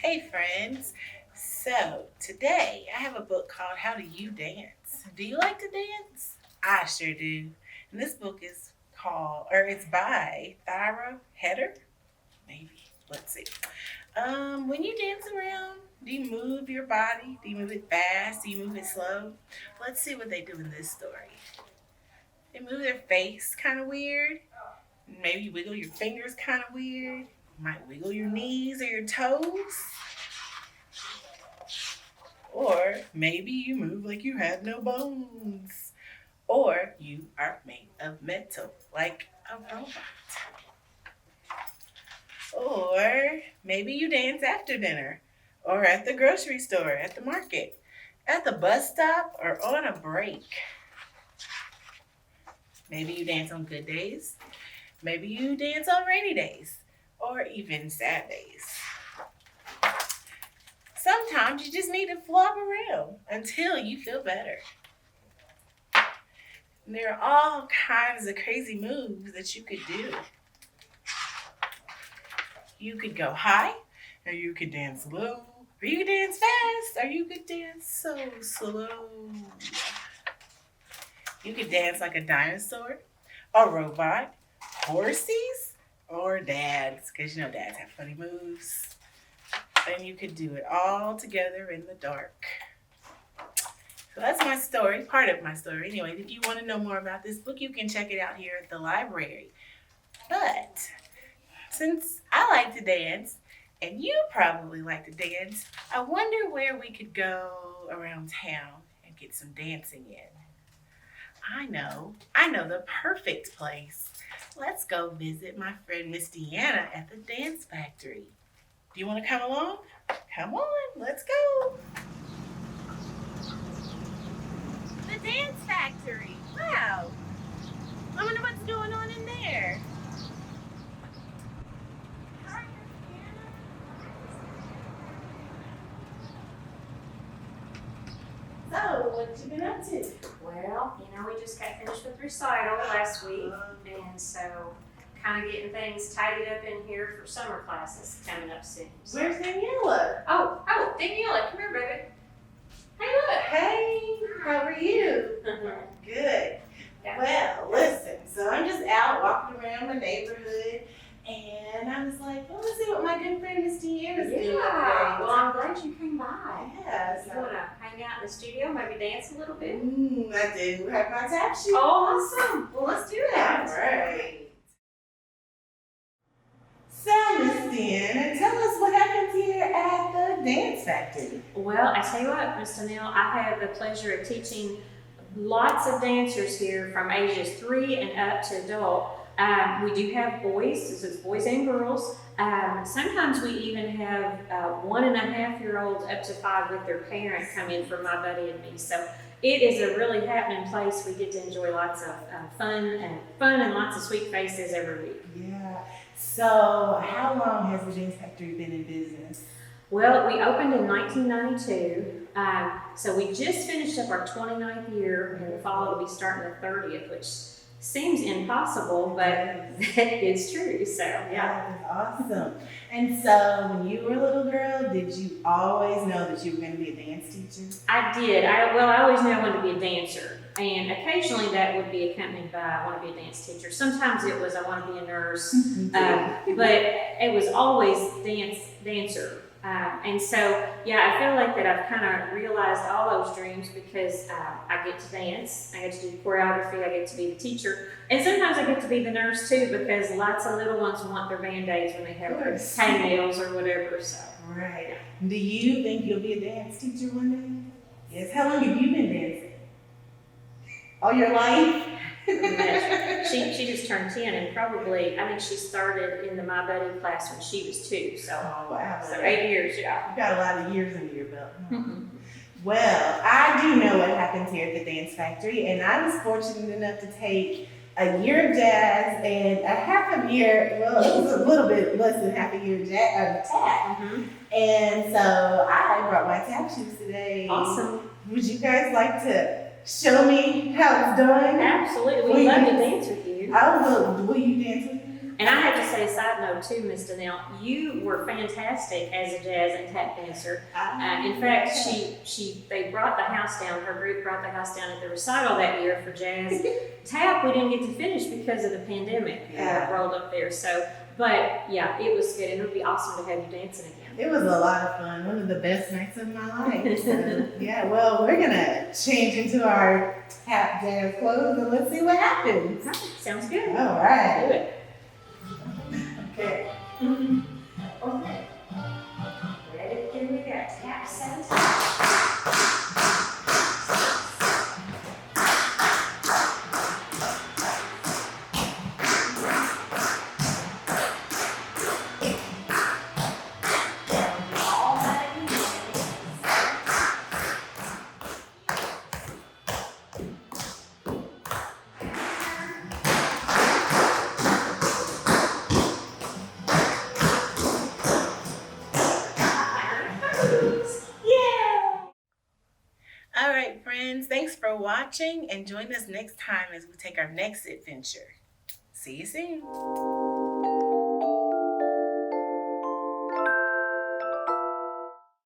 Hey friends. So today I have a book called How Do You Dance? Do you like to dance? I sure do. And this book is it's by Thyra Header. Maybe. Let's see. When you dance around, do you move your body? Do you move it fast? Do you move it slow? Let's see what they do in this story. They move their face kind of weird. Maybe you wiggle your fingers kind of weird. You might wiggle your knees or your toes. Or maybe you move like you have no bones. Or you are made of metal, like a robot. Or maybe you dance after dinner, or at the grocery store, at the market, at the bus stop, or on a break. Maybe you dance on good days. Maybe you dance on rainy days, or even sad days. Sometimes you just need to flop around until you feel better. And there are all kinds of crazy moves that you could do. You could go high, or you could dance low, or you could dance fast, or you could dance so slow. You could dance like a dinosaur, a robot, horses, or dads, because you know dads have funny moves. And you could do it all together in the dark. So that's my story, part of my story. Anyway, if you want to know more about this book, you can check it out here at the library. But since I like to dance, and you probably like to dance, I wonder where we could go around town and get some dancing in. I know the perfect place. Let's go visit my friend Miss Deanna at the Dance Factory. Do you want to come along? Come on, let's go. The Dance Factory. Wow. I wonder what's going on in there. So, what you been up to? Well, we just got finished with recital last week, and so kind of getting things tidied up in here for summer classes coming up soon. So. Where's Danielle? Oh, Danielle, come here, baby. Hey, look. Hey, how are you? Good. Well, listen, so I'm just out walking around my neighborhood, and I was like, well, let's see what my good friend Miss Deanna's doing today. Well, I'm glad you came by. Yeah, You want to hang out in the studio, maybe dance a little bit? I do have my tap shoes. Oh, awesome. Well, let's do that. All right. So, Miss Deanna, tell us what happens here at the Dance Factory. Well, I tell you what, Miss Danielle, I have the pleasure of teaching lots of dancers here from ages 3 and up to adult. We do have boys, so it's boys and girls. Sometimes we even have 1.5-year-olds up to 5 with their parent come in for my buddy and me. So it is a really happening place. We get to enjoy lots of fun and lots of sweet faces every week. Yeah. So, how long has the Dance Factory been in business? Well, we opened in 1992, so we just finished up our 29th year. In the fall, it'll be starting the 30th, which seems impossible, but it's true. So, yeah. That is awesome. And so, when you were a little girl, did you always know that you were going to be a dance teacher? I did. I always knew I wanted to be a dancer, and occasionally that would be accompanied by I want to be a dance teacher. Sometimes it was I want to be a nurse, but it was always dancer. And so, yeah, I feel like that I've kind of realized all those dreams because I get to dance, I get to do choreography, I get to be the teacher, and sometimes I get to be the nurse too because lots of little ones want their Band-Aids when they have their hangnails or whatever. So. Right. Do you think you'll be a dance teacher one day? Yes. How long have you been dancing? All your life? She just turned 10 and probably, I think she started in the My Buddy class when she was 2. So, wow. So 8 years, yeah. You've got a lot of years under your belt. Well, I do know what happens here at the Dance Factory, and I was fortunate enough to take a year of jazz and a half a year, well, it was a little bit less than half a year of tap. And so I brought my tap shoes today. Awesome. Would you guys like to show me how it's done? Absolutely. We'd love to dance with you. I will. Will you dance with me? And I have to say, a side note too, Miss Danielle, you were fantastic as a jazz and tap dancer. In fact, they brought the house down. Her group brought the house down at the recital that year for jazz. Tap we didn't get to finish because of the pandemic rolled up there. So, but yeah, it was good, and it would be awesome to have you dancing again. It was a lot of fun. One of the best nights of my life. So, yeah, well, we're gonna change into our tap jazz clothes and let's see what happens. Sounds good. All right. Do it. Okay. Okay. Ready? Here we go. Tap 7 times. All right, friends, thanks for watching and join us next time as we take our next adventure. See you soon.